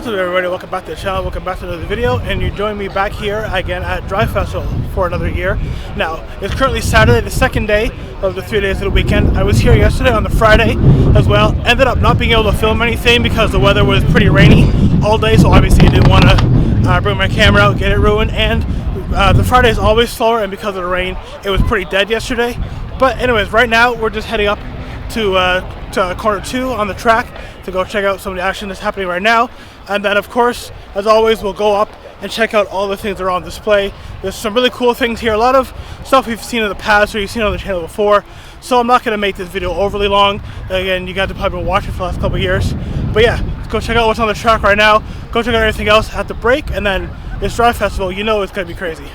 What's up everybody, welcome back to the channel, welcome back to another video, and you join me back here again at Drive Festival for another year. Now, it's currently Saturday, the second day of the 3 days of the weekend. I was here yesterday on the Friday as well, ended up not being able to film anything because the weather was pretty rainy all day, so obviously I didn't want to bring my camera out, get it ruined, and the Friday is always slower, and because of the rain, it was pretty dead yesterday. But anyways, right now we're just heading up to corner 2 on the track to go check out some of the action that's happening right now. And then of course, as always, we'll go up and check out all the things that are on display. There's some really cool things here, a lot of stuff we've seen in the past or you've seen on the channel before, so I'm not going to make this video overly long. Again, you guys have probably been watching for the last couple of years. But yeah, let's go check out what's on the track right now, go check out everything else at the break, and then this Drive Festival, you know it's going to be crazy.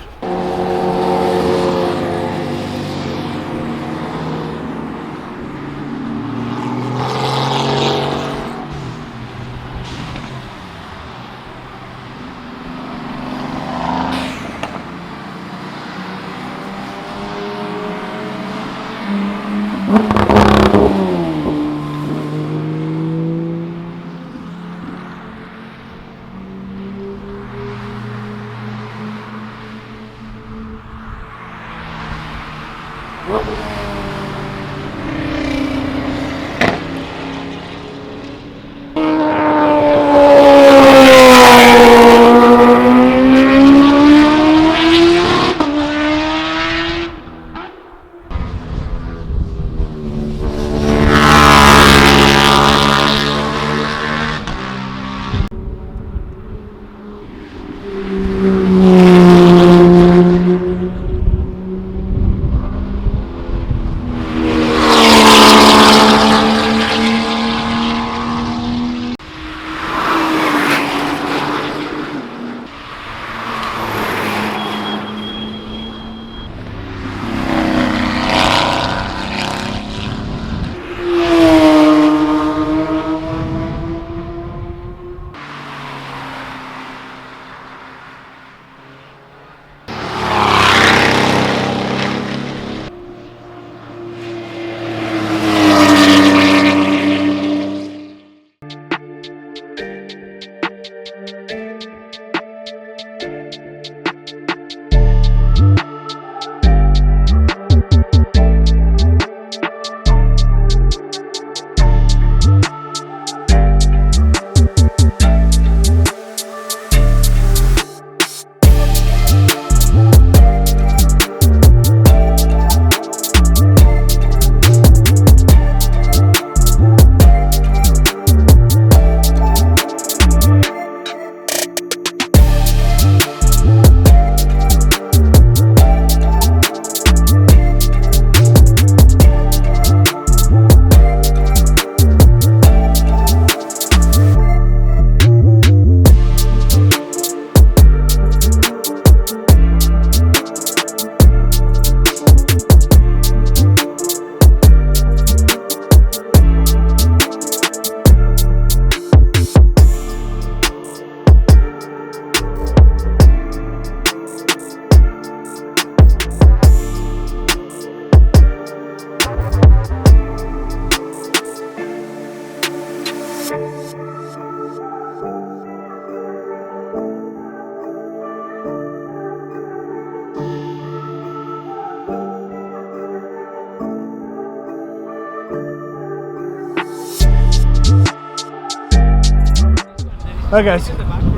Alright guys,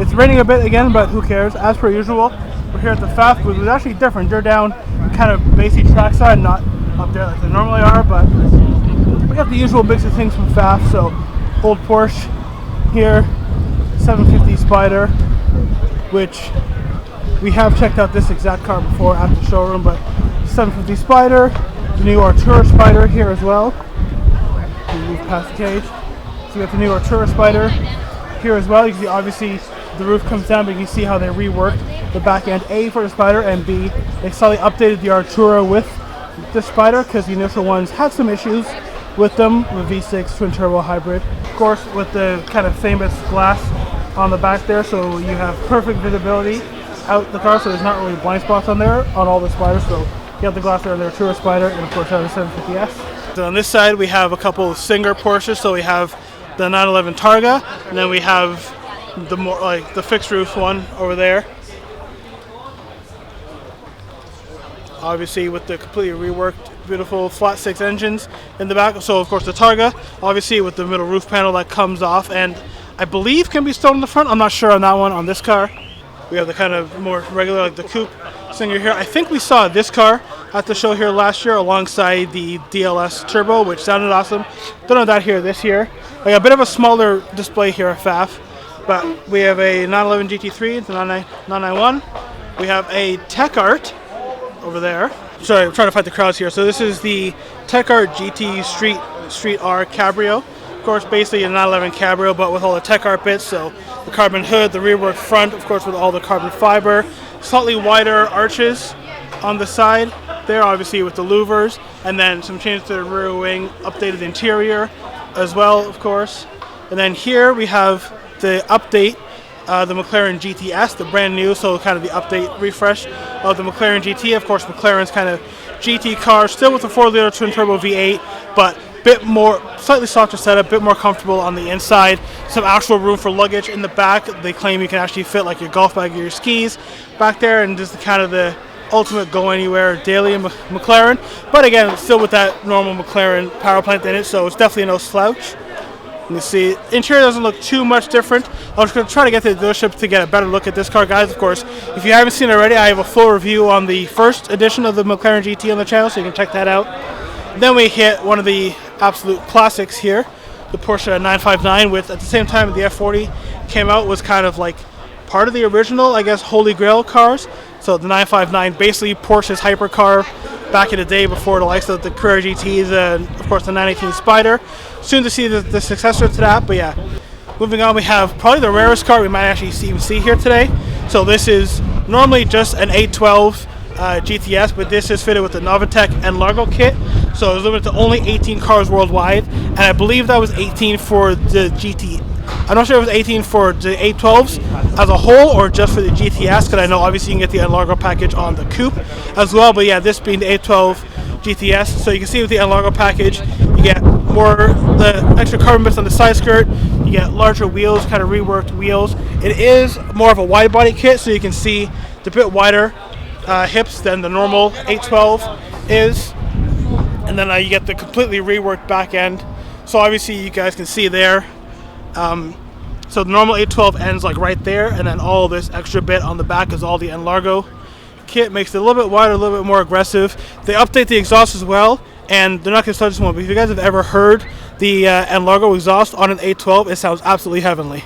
it's raining a bit again, but who cares? As per usual, we're here at the FAF booth. It's actually different. They're down kind of basic trackside, not up there like they normally are, but we got the usual mix of things from FAF. So, old Porsche here, 750 Spider, which we have checked out this exact car before at the showroom, but 750 Spider, the new Artura Spider here as well. We move past the cage. So we got the new Artura Spider here as well. You can see obviously the roof comes down, but you can see how they reworked the back end, A, for the Spider, and B, they slightly updated the Artura with the Spider because the initial ones had some issues with them with V6 twin turbo hybrid. Of course, with the kind of famous glass on the back there, so you have perfect visibility out the car, so there's not really blind spots on there on all the Spiders. So you have the glass there on the Artura Spider, and of course you have the 750S. So on this side we have a couple of Singer Porsches. So we have the 911 Targa, and then we have the more like the fixed roof one over there. Obviously with the completely reworked, beautiful flat six engines in the back. So of course the Targa, obviously with the middle roof panel that comes off, and I believe can be stowed in the front. I'm not sure on that one on this car. We have the kind of more regular, like the coupe Singer here. I think we saw this car at the show here last year alongside the DLS Turbo, which sounded awesome. Don't know that here this year. Like a bit of a smaller display here at FAF, but we have a 911 GT3, the 991. We have a Tech Art over there. Sorry, I'm trying to fight the crowds here. So this is the Tech Art GT Street R Cabrio. Of course, basically a 911 Cabrio, but with all the Tech Art bits. So the carbon hood, the rearward front, of course, with all the carbon fiber. Slightly wider arches on the side there, obviously with the louvers, and then some changes to the rear wing, updated interior as well, of course. And then here we have the update, the McLaren GTS, the brand new, so kind of the update refresh of the McLaren GT. Of course, McLaren's kind of GT car, still with the 4-liter twin-turbo V8, but bit more, slightly softer setup, bit more comfortable on the inside. Some actual room for luggage in the back. They claim you can actually fit like your golf bag or your skis back there, and just kind of the ultimate go anywhere daily McLaren. But again, still with that normal McLaren power plant in it, so it's definitely no slouch. You see, interior doesn't look too much different. I'm just going to try to get to the dealership to get a better look at this car, guys. Of course, if you haven't seen it already, I have a full review on the first edition of the McLaren GT on the channel, so you can check that out. Then we hit one of the absolute classics here, the Porsche 959, with at the same time the F40 came out, was kind of like part of the original, I guess, Holy Grail cars. So the 959, basically Porsche's hypercar back in the day before the likes of the Carrera GTs and of course the 918 Spider. Soon to see the successor to that, but yeah. Moving on, we have probably the rarest car we might actually even see here today. So this is normally just an 812 GTS, but this is fitted with the Novitec and Largo kit. So it's limited to only 18 cars worldwide, and I believe that was 18 for the GT. I'm not sure if it was 18 for the 812s as a whole or just for the GTS, because I know obviously you can get the Largo package on the coupe as well, but yeah, this being the 812 GTS. So you can see with the Largo package, you get more the extra carbon bits on the side skirt, you get larger wheels, kind of reworked wheels. It is more of a wide body kit, so you can see the bit wider hips than the normal 812 is, and then you get the completely reworked back end. So obviously you guys can see there. So the normal 812 ends like right there, and then all this extra bit on the back is all the Largo kit. Makes it a little bit wider, a little bit more aggressive. They update the exhaust as well, and they're not going to start this one, but if you guys have ever heard the Largo exhaust on an 812, it sounds absolutely heavenly.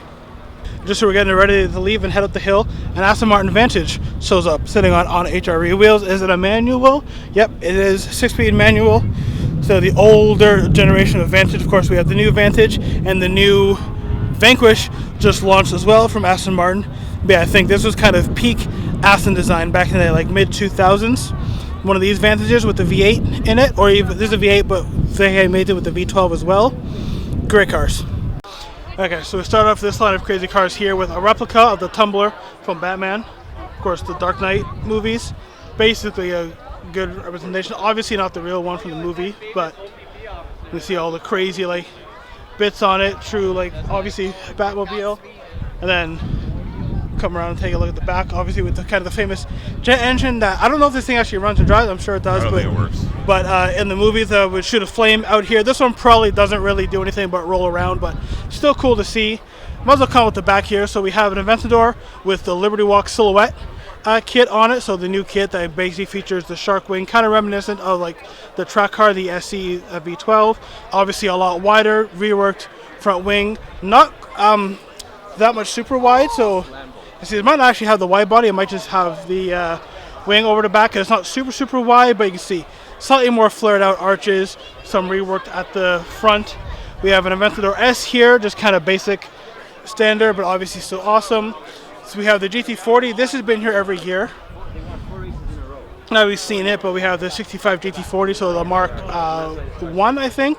Just so we're getting ready to leave and head up the hill, an Aston Martin Vantage shows up sitting on HRE wheels. Is it a manual? Yep, it is 6-speed manual. So the older generation of Vantage. Of course, we have the new Vantage and the new Vanquish just launched as well from Aston Martin. But yeah, I think this was kind of peak Aston design back in the like mid 2000s. One of these Vantages with the V8 in it, or even this is a V8, but they made it with the V12 as well. Great cars. Okay, so we start off this line of crazy cars here with a replica of the Tumbler from Batman. Of course, the Dark Knight movies. Basically a good representation. Obviously not the real one from the movie, but you see all the crazy like bits on it. True, like obviously Batmobile. And then come around and take a look at the back, obviously with the kind of the famous jet engine that I don't know if this thing actually runs and drives. I'm sure it does, I don't think it works. But in the movies would shoot a flame out here. This one probably doesn't really do anything but roll around, but still cool to see. Might as well come with the back here. So we have an Aventador with the Liberty Walk silhouette kit on it. So the new kit that basically features the shark wing, kind of reminiscent of like the track car, the SC V12. Obviously a lot wider, reworked front wing, not that much super wide. So you see, it might not actually have the wide body. It might just have the wing over the back. It's not super wide, but you can see slightly more flared out arches, some reworked at the front. We have an Aventador S here, just kind of basic standard, but obviously still awesome. So we have the GT40. This has been here every year. Now we've seen it, but we have the 65 GT40, so the Mark 1, I think.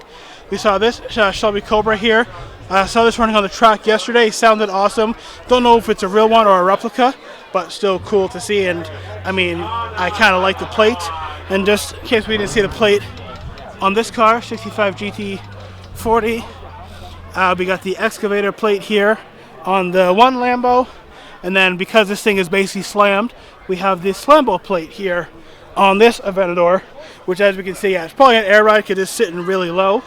We saw this Shelby Cobra here. I saw this running on the track yesterday. It sounded awesome. Don't know if it's a real one or a replica, but still cool to see. And I mean, I kind of like the plate. And just in case we didn't see the plate on this car, 65 GT40, we got the excavator plate here. on the one Lambo, and then because this thing is basically slammed, we have this Lambo plate here on this Aventador, which as we can see, yeah, it's probably an air ride because it's sitting really low.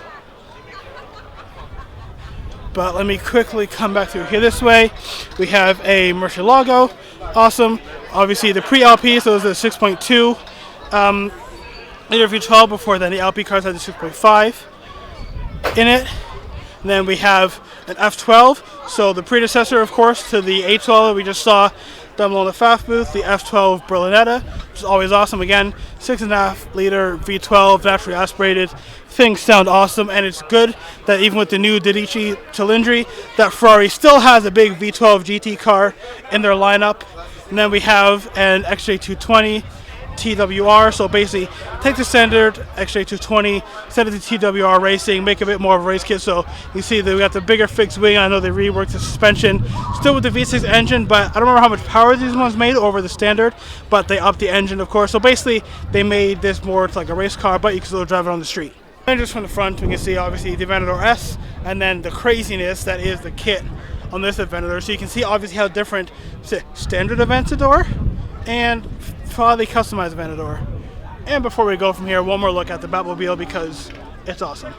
But let me quickly come back through here this way. We have a Murcielago, awesome. Obviously the pre-LP, so those are 6.2 liter V12. Before then the LP cars had the 6.5 in it. And then we have an F12, so the predecessor, of course, to the A12 that we just saw down below in the FAF booth, the F12 Berlinetta, which is always awesome. Again, 6.5 liter V12, naturally aspirated. Things sound awesome, and it's good that even with the new Dedici Cilindri, that Ferrari still has a big V12 GT car in their lineup. And then we have an XJ220 TWR, so basically take the standard XJ220, send it to TWR Racing, make a bit more of a race kit. So you see that we got the bigger fixed wing. I know they reworked the suspension, still with the V6 engine, but I don't remember how much power these ones made over the standard, but they upped the engine, of course. So basically they made this more like a race car, but you can still drive it on the street. And just from the front, we can see obviously the Aventador S, and then the craziness that is the kit on this Aventador. So you can see obviously how different standard Aventador and fully customized Aventador. And before we go from here, one more look at the Batmobile because it's awesome.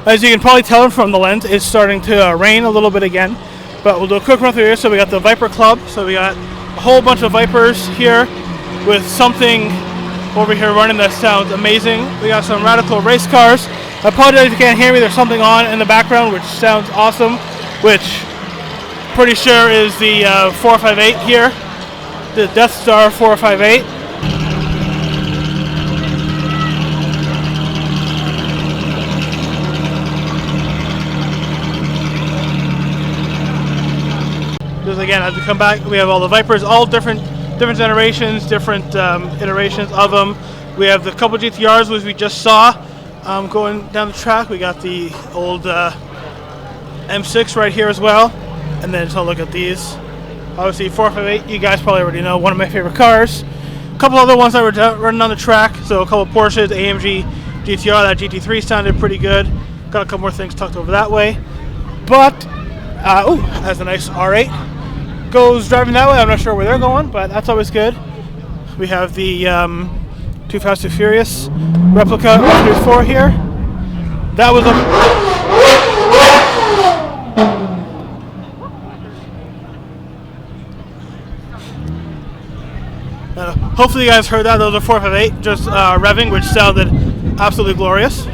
As you can probably tell from the lens, it's starting to rain a little bit again, but we'll do a quick run through here. So we got the Viper Club, so we got a whole bunch of Vipers here with something over here running that sounds amazing. We got some radical race cars. I apologize if you can't hear me, there's something on in the background which sounds awesome, which pretty sure is the 458 here. The Death Star 458. Just again, as we come back, we have all the Vipers, all different generations, different iterations of them. We have the couple GTRs, which we just saw going down the track. We got the old M6 right here as well, and then just look at these. Obviously 458, you guys probably already know, one of my favorite cars. A couple other ones that were running on the track, so a couple Porsches, AMG GTR, that GT3 sounded pretty good. Got a couple more things tucked over that way. But, has a nice R8. Goes driving that way, I'm not sure where they're going, but that's always good. We have the Too Fast Too Furious replica R34 here. That was a... hopefully you guys heard that. That was a 458 just revving, which sounded absolutely glorious.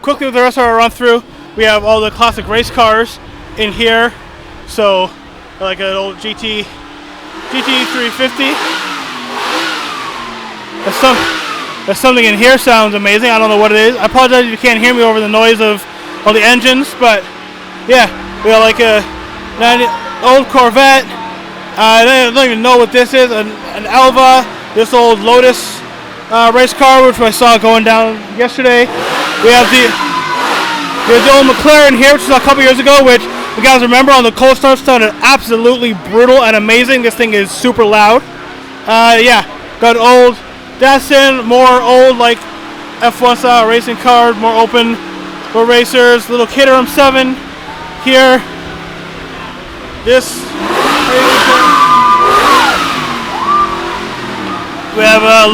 Quickly with the rest of our run through, we have all the classic race cars in here. So like an old GT350. There's something in here sounds amazing. I don't know what it is. I apologize if you can't hear me over the noise of all the engines, but yeah, we got like a old Corvette. I don't even know what this is. An Elva. This old Lotus race car, which I saw going down yesterday. We have the old McLaren here, which is a couple years ago, which you guys remember on the cold start sounded absolutely brutal and amazing. This thing is super loud. Yeah, got old Datsun, more old like F1 style racing cars, more open for racers. Little Caterham M7 here. This. We have a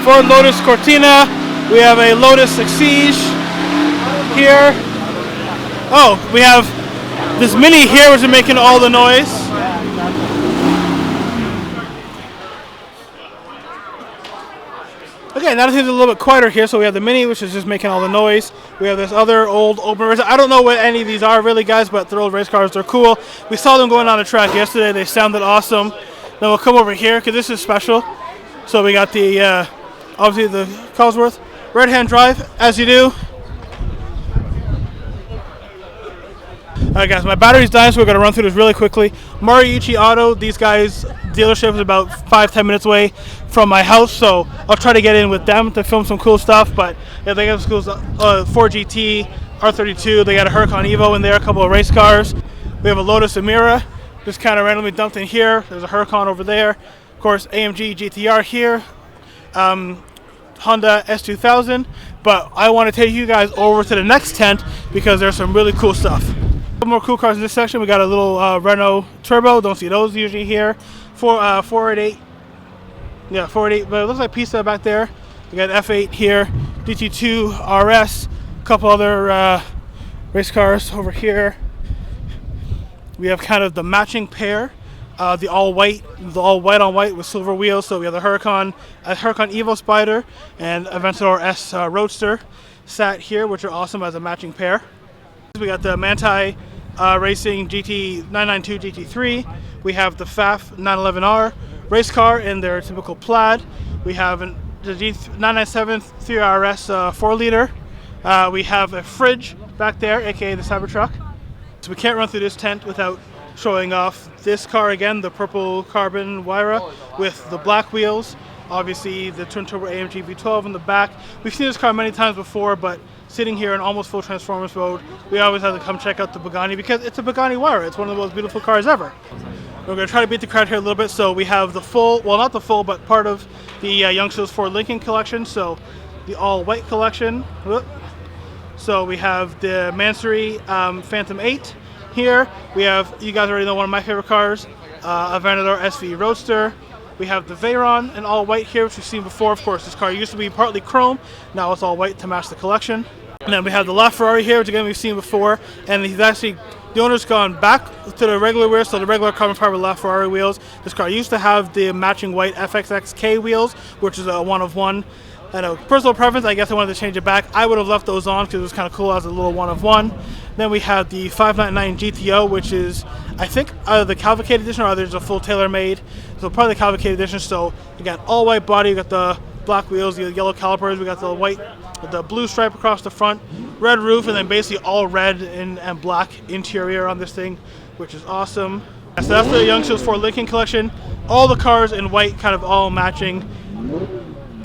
Ford Lotus Cortina. We have a Lotus Exige here. Oh, we have this Mini here, which is making all the noise. Okay, now things are a little bit quieter here. So we have the Mini, which is just making all the noise. We have this other old open race. I don't know what any of these are really, guys, but they're old race cars. They're cool. We saw them going on the track yesterday. They sounded awesome. Then we'll come over here because this is special. So we got the, obviously the Cosworth right-hand drive, as you do. Alright guys, my battery's dying, so we're going to run through this really quickly. Mariucci Auto, these guys' dealership is about 5-10 minutes away from my house, so I'll try to get in with them to film some cool stuff. But yeah, they got some cool stuff. Ford GT, R32. They got a Huracan Evo in there, a couple of race cars. We have a Lotus Emira, just kind of randomly dumped in here. There's a Huracan over there. Of course, AMG GTR here. Honda S2000. But I want to take you guys over to the next tent because there's some really cool stuff. Some more cool cars in this section. We got a little Renault Turbo. Don't see those usually here. 488. Yeah, 488. But it looks like Pista back there. We got F8 here. DT2 RS. A couple other race cars over here. We have kind of the matching pair. The all white on white with silver wheels. So we have the Huracan Evo Spider and Aventador S Roadster sat here, which are awesome as a matching pair. We got the Manthey Racing GT992 GT3. We have the FAF 911R race car in their typical plaid. We have the G997 3RS 4-liter. We have a fridge back there, aka the Cybertruck. So we can't run through this tent without showing off this car again, the purple carbon Wyra with the black wheels. Obviously the twin turbo AMG V12 in the back. We've seen this car many times before, but sitting here in almost full Transformers mode, we always have to come check out the Pagani because it's a Pagani Wyra. It's one of the most beautiful cars ever. We're going to try to beat the crowd here a little bit. So we have the full, well not the full, but part of the Youngsters Ford Lincoln collection. So the all white collection. So we have the Mansory Phantom 8 here. We have, you guys already know one of my favorite cars, Aventador SV Roadster. We have the Veyron in all white here, which we've seen before. Of course, this car used to be partly chrome. Now it's all white to match the collection. And then we have the LaFerrari here, which again we've seen before. And he's actually, the owner's gone back to the regular wheels, so the regular carbon fiber LaFerrari wheels. This car used to have the matching white FXXK wheels, which is a one of one. I know, personal preference, I guess I wanted to change it back. I would have left those on because it was kind of cool as a little one of one. Then we have the 599 GTO, which is, I think, either the Cavalcade edition or there's a full tailor-made. So probably the Cavalcade edition. So you got all white body, you got the black wheels, the yellow calipers, we got the white, the blue stripe across the front, red roof, and then basically all red and black interior on this thing, which is awesome. So that's the Youngsters Ford Lincoln collection. All the cars in white, kind of all matching.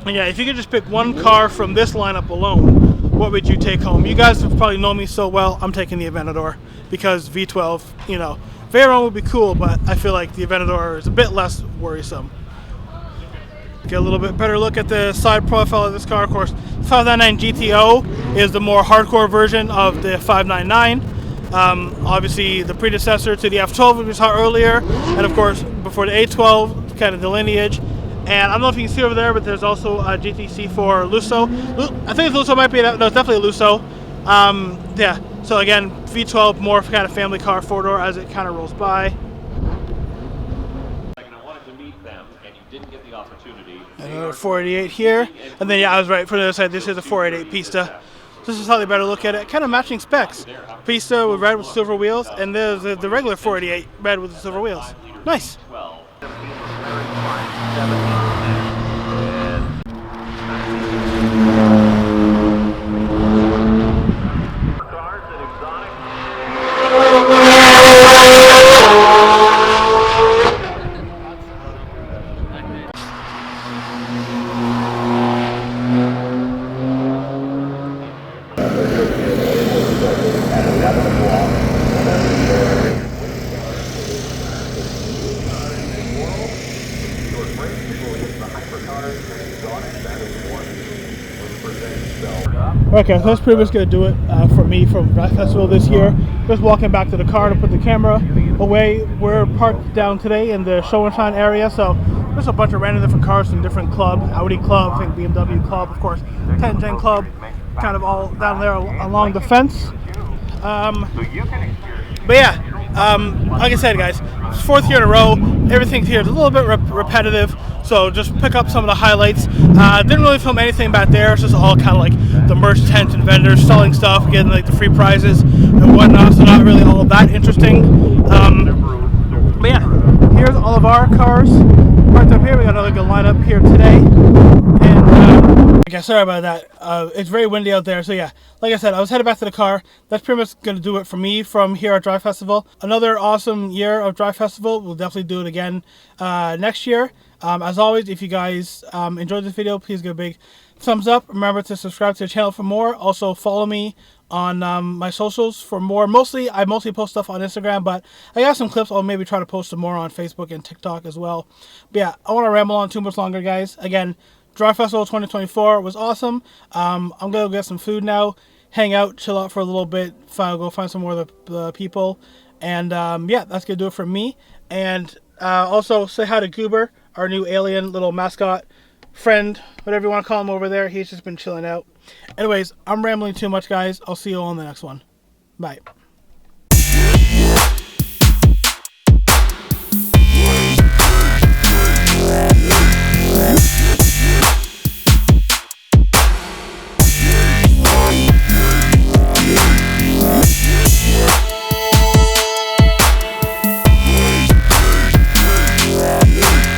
And yeah, if you could just pick one car from this lineup alone, what would you take home? You guys probably know me so well, I'm taking the Aventador because V12, you know, Veyron would be cool, but I feel like the Aventador is a bit less worrisome. Get a little bit better look at the side profile of this car. Of course, 599 GTO is the more hardcore version of the 599. Obviously, the predecessor to the F12, which we saw earlier, and of course, before the A12, kind of the lineage. And I don't know if you can see over there, but there's also a GTC for Lusso. I think Lusso might be, no, it's definitely a Lusso. Yeah, so again, V12, more kind of family car, four-door as it kind of rolls by. Another 488 here. And then, yeah, I was right, for the other side, this is a 488 Pista. This is slightly better look at it. Kind of matching specs. Pista with red with silver wheels, and there's the regular 488 red with the silver wheels. Nice. Okay, so that's pretty much going to do it for me from Drive Festival this year. Just walking back to the car to put the camera away. We're parked down today in the Show and Shine area, so there's a bunch of random different cars from different club. Audi Club, I think BMW Club, of course, 10 Gen Club, kind of all down there along the fence. But yeah, like I said, guys, fourth year in a row, everything here is a little bit repetitive, so just pick up some of the highlights. Didn't really film anything back there. It's just all kind of like the merch tent and vendors selling stuff, getting like the free prizes and whatnot, so not really all that interesting. But yeah, here's all of our cars parked up here. We got another good lineup here today. And okay, sorry about that. It's very windy out there, so yeah, like I said, I was headed back to the car. That's pretty much going to do it for me from here at Drive Festival. Another awesome year of Drive Festival. We'll definitely do it again next year. As always, if you guys enjoyed this video, please give a big thumbs up. Remember to subscribe to the channel for more. Also follow me on my socials for more. I mostly post stuff on Instagram, but I got some clips. I'll maybe try to post some more on Facebook and TikTok as well. But yeah, I want to ramble on too much longer, guys. Again, Dry Festival 2024 was awesome. I'm going to go get some food now, hang out, chill out for a little bit, go find some more of the people. And yeah, that's going to do it for me. And also say hi to Goober, our new alien little mascot friend, whatever you want to call him over there. He's just been chilling out. Anyways, I'm rambling too much, guys. I'll see you all in the next one. Bye.